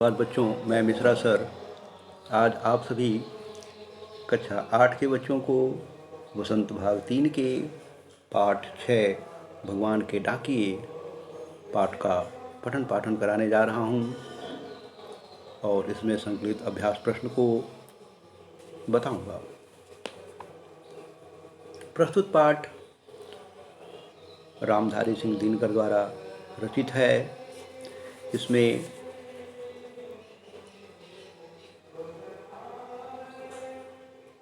बाल बच्चों, मैं मिश्रा सर आज आप सभी कक्षा 8 के बच्चों को वसंत भाग 3 के पाठ 6 भगवान के डाकिए पाठ का पठन पाठन कराने जा रहा हूँ और इसमें संकलित अभ्यास प्रश्न को बताऊंगा। प्रस्तुत पाठ रामधारी सिंह दिनकर द्वारा रचित है। इसमें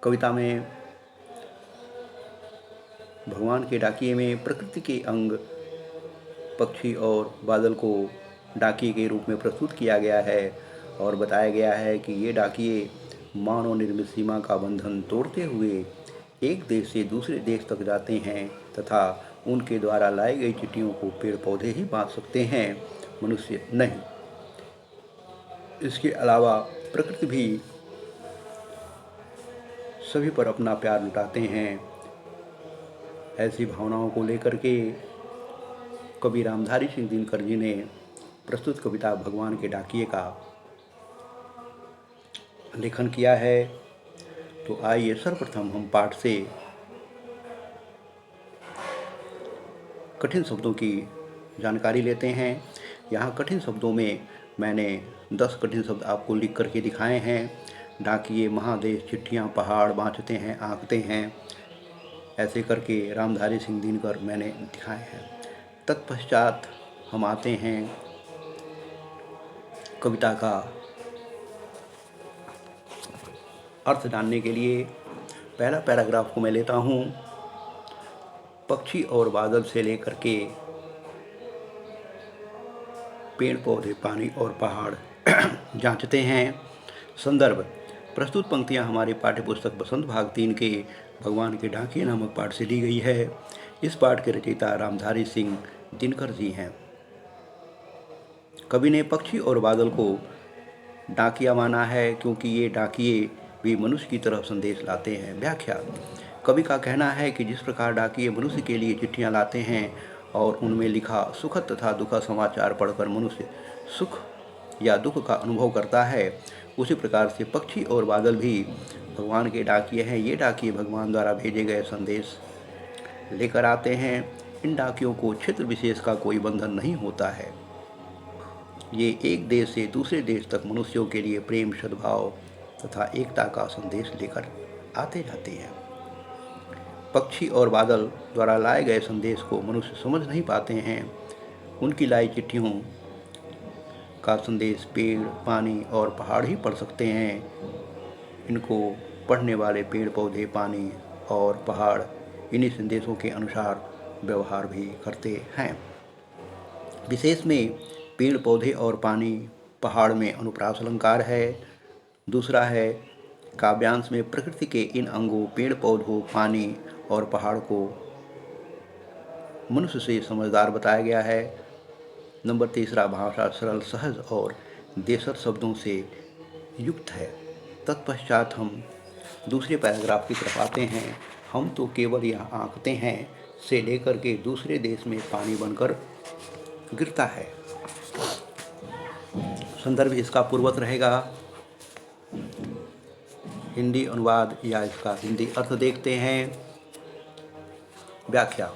कविता में भगवान के डाकिए में प्रकृति के अंग पक्षी और बादल को डाकिए के रूप में प्रस्तुत किया गया है और बताया गया है कि ये डाकिए मानव निर्मित सीमा का बंधन तोड़ते हुए एक देश से दूसरे देश तक जाते हैं तथा उनके द्वारा लाई गई चिट्ठियों को पेड़ पौधे ही बांट सकते हैं, मनुष्य नहीं। इसके अलावा प्रकृति भी सभी पर अपना प्यार लुटाते हैं। ऐसी भावनाओं को लेकर के कवि रामधारी सिंह दिनकर जी ने प्रस्तुत कविता भगवान के डाकिए का लेखन किया है। तो आइए सर्वप्रथम हम पाठ से कठिन शब्दों की जानकारी लेते हैं। यहाँ कठिन शब्दों में मैंने 10 कठिन शब्द आपको लिख करके दिखाए हैं। डाकिए, महादेश, चिट्ठियाँ, पहाड़, बाँचते हैं, आंकते हैं, ऐसे करके रामधारी सिंह दिनकर मैंने दिखाए हैं। तत्पश्चात हम आते हैं कविता का अर्थ जानने के लिए। पहला पैराग्राफ को मैं लेता हूँ। पक्षी और बादल से लेकर के पेड़ पौधे, पानी और पहाड़ जांचते हैं। संदर्भ: प्रस्तुत पंक्तियां हमारी पाठ्यपुस्तक बसंत भाग 3 के भगवान के डाकिए नामक पाठ से ली गई है। इस पाठ के रचयिता रामधारी सिंह दिनकर जी हैं। कवि ने पक्षी और बादल को डाकिया माना है क्योंकि ये डाकिए भी मनुष्य की तरह संदेश लाते हैं। व्याख्या: कवि का कहना है कि जिस प्रकार डाकिए मनुष्य के लिए चिट्ठियां लाते हैं और उनमें लिखा सुखद तथा दुखद समाचार पढ़कर मनुष्य सुख या दुख का अनुभव करता है, उसी प्रकार से पक्षी और बादल भी भगवान के डाकिए हैं। ये डाकिए भगवान द्वारा भेजे गए संदेश लेकर आते हैं। इन डाकियों को क्षेत्र विशेष का कोई बंधन नहीं होता है। ये एक देश से दूसरे देश तक मनुष्यों के लिए प्रेम, सद्भाव तथा एकता का संदेश लेकर आते जाते हैं। पक्षी और बादल द्वारा लाए गए संदेश को मनुष्य समझ नहीं पाते हैं। उनकी लाई चिट्ठियों का संदेश पेड़, पानी और पहाड़ ही पढ़ सकते हैं। इनको पढ़ने वाले पेड़ पौधे, पानी और पहाड़ इन्हीं संदेशों के अनुसार व्यवहार भी करते हैं। विशेष में पेड़ पौधे और पानी, पहाड़ में अनुप्रास अलंकार है। दूसरा है काव्यांश में प्रकृति के इन अंगों पेड़ पौधों, पानी और पहाड़ को मनुष्य से समझदार बताया गया है। नंबर तीसरा, भाषा सरल, सहज और देशज शब्दों से युक्त है। तत्पश्चात हम दूसरे पैराग्राफ की तरफ आते हैं। हम तो केवल यहाँ आंकते हैं से लेकर के दूसरे देश में पानी बनकर गिरता है। संदर्भ इसका पूर्वत रहेगा। हिंदी अनुवाद या इसका हिंदी अर्थ देखते हैं। व्याख्या: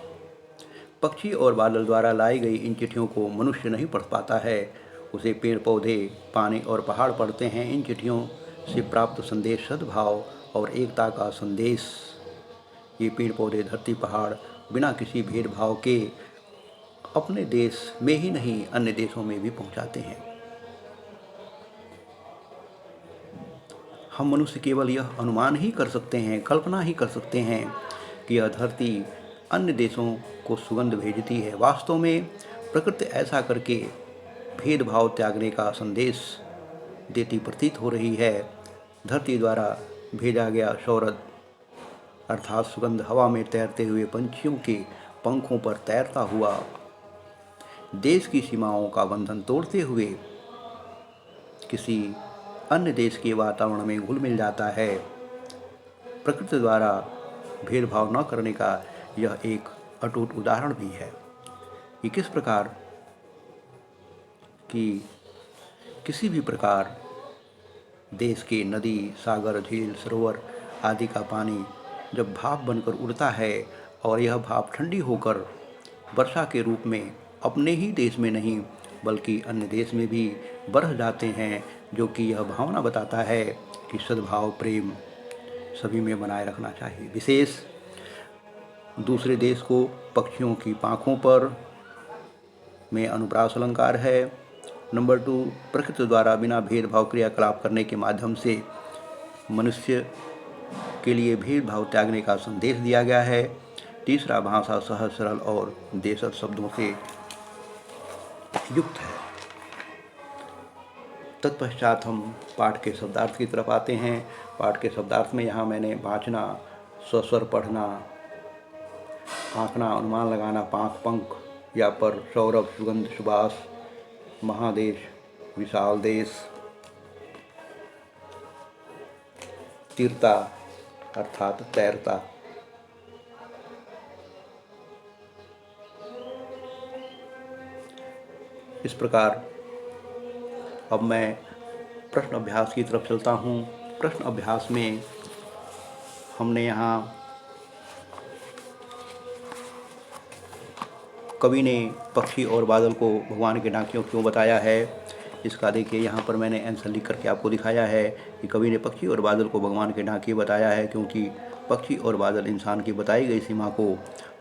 पक्षी और बादल द्वारा लाई गई इन चिट्ठियों को मनुष्य नहीं पढ़ पाता है, उसे पेड़ पौधे, पानी और पहाड़ पढ़ते हैं। इन चिट्ठियों से प्राप्त संदेश सद्भाव और एकता का संदेश ये पेड़ पौधे, धरती, पहाड़ बिना किसी भेदभाव के अपने देश में ही नहीं अन्य देशों में भी पहुंचाते हैं। हम मनुष्य केवल यह अनुमान ही कर सकते हैं, कल्पना ही कर सकते हैं कि यह धरती अन्य देशों को सुगंध भेजती है। वास्तव में प्रकृति ऐसा करके भेदभाव त्यागने का संदेश देती प्रतीत हो रही है। धरती द्वारा भेजा गया सौरभ अर्थात सुगंध हवा में तैरते हुए पंछियों के पंखों पर तैरता हुआ देश की सीमाओं का बंधन तोड़ते हुए किसी अन्य देश के वातावरण में घुल मिल जाता है। प्रकृति द्वारा भेदभाव न करने का यह एक अटूट उदाहरण भी है। ये किस प्रकार कि किसी भी प्रकार देश के नदी, सागर, झील, सरोवर आदि का पानी जब भाप बनकर उड़ता है और यह भाप ठंडी होकर वर्षा के रूप में अपने ही देश में नहीं बल्कि अन्य देश में भी बरस जाते हैं, जो कि यह भावना बताता है कि सद्भाव प्रेम सभी में बनाए रखना चाहिए। विशेष दूसरे देश को पक्षियों की पाँखों पर में अनुप्रास अलंकार है। नंबर 2, प्रकृति द्वारा बिना भेदभाव क्रियाकलाप करने के माध्यम से मनुष्य के लिए भेदभाव त्यागने का संदेश दिया गया है। तीसरा, भाषा सहज सरल और देशज शब्दों से युक्त है। तत्पश्चात हम पाठ के शब्दार्थ की तरफ आते हैं। पाठ के शब्दार्थ में यहाँ मैंने वाचना, स्वस्वर पढ़ना, आँकना, अनुमान लगाना, पाँख, पंख या पर, सौरभ, सुगंध, सुबास, महादेश, विशाल देश, तीरता अर्थात तैरता। इस प्रकार अब मैं प्रश्न अभ्यास की तरफ चलता हूँ। प्रश्न अभ्यास में हमने यहाँ कवि ने पक्षी और बादल को भगवान के डाकियों क्यों बताया है, इसका देखिए यहाँ पर मैंने आंसर लिख करके आपको दिखाया है कि कवि ने पक्षी और बादल को भगवान के डाकिए बताया है क्योंकि पक्षी और बादल इंसान की बताई गई सीमा को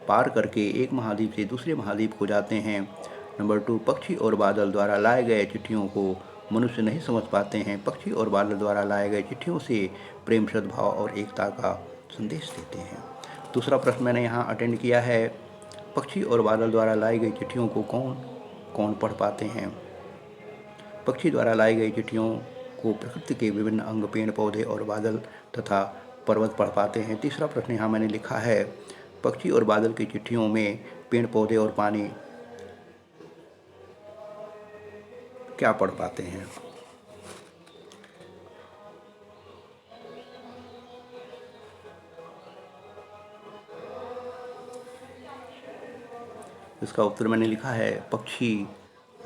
पार करके एक महाद्वीप से दूसरे महाद्वीप को जाते हैं। नंबर 2, पक्षी और बादल द्वारा लाए गए चिट्ठियों को मनुष्य नहीं समझ पाते हैं। पक्षी और बादल द्वारा लाए गए चिट्ठियों से प्रेम, सद्भाव और एकता का संदेश देते हैं। दूसरा प्रश्न मैंने यहाँ अटेंड किया है, पक्षी और बादल द्वारा लाई गई चिट्ठियों को कौन कौन पढ़ पाते हैं। पक्षी द्वारा लाई गई चिट्ठियों को प्रकृति के विभिन्न अंग, पेड़ पौधे और बादल तथा पर्वत पढ़ पाते हैं। तीसरा प्रश्न यहाँ मैंने लिखा है, पक्षी और बादल की चिट्ठियों में पेड़ पौधे और पानी क्या पढ़ पाते हैं। इसका उत्तर मैंने लिखा है, पक्षी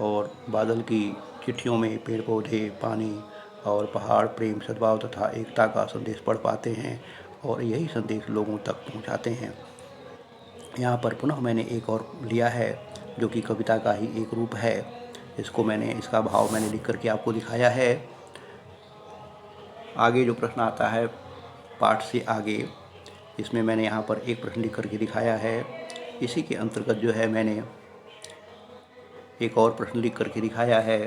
और बादल की चिट्ठियों में पेड़ पौधे, पानी और पहाड़ प्रेम, सद्भाव तथा एकता का संदेश पढ़ पाते हैं और यही संदेश लोगों तक पहुंचाते हैं। यहाँ पर पुनः मैंने एक और लिया है जो कि कविता का ही एक रूप है। इसका भाव मैंने लिख करके आपको दिखाया है। आगे जो प्रश्न आता है पाठ से आगे, इसमें मैंने यहाँ पर एक प्रश्न लिख करके दिखाया है। इसी के अंतर्गत जो है मैंने एक और प्रश्न लिख करके दिखाया है।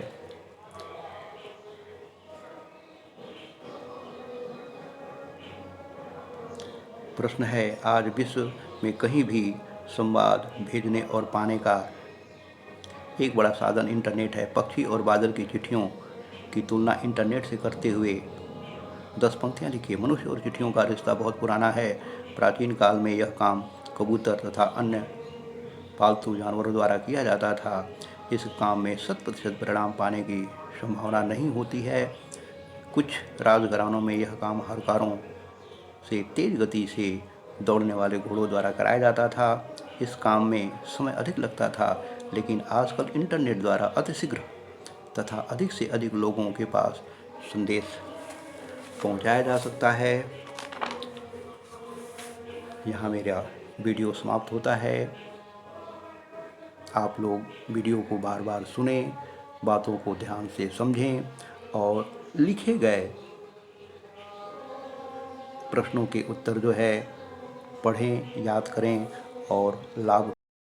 प्रश्न है, आज विश्व में कहीं भी संवाद भेजने और पाने का एक बड़ा साधन इंटरनेट है। पक्षी और बादल की चिट्ठियों की तुलना इंटरनेट से करते हुए 10 पंक्तियाँ लिखिए। मनुष्य और चिट्ठियों का रिश्ता बहुत पुराना है। प्राचीन काल में यह काम कबूतर तथा अन्य पालतू जानवरों द्वारा किया जाता था। इस काम में 100% परिणाम पाने की संभावना नहीं होती है। कुछ राजघरानों में यह काम हरकारों से तेज गति से दौड़ने वाले घोड़ों द्वारा कराया जाता था। इस काम में समय अधिक लगता था, लेकिन आजकल इंटरनेट द्वारा अतिशीघ्र तथा अधिक से अधिक लोगों के पास संदेश पहुंचाया जा सकता है। यहाँ मेरा वीडियो समाप्त होता है। आप लोग वीडियो को बार बार सुनें, बातों को ध्यान से समझें और लिखे गए प्रश्नों के उत्तर जो है पढ़ें, याद करें और लाभ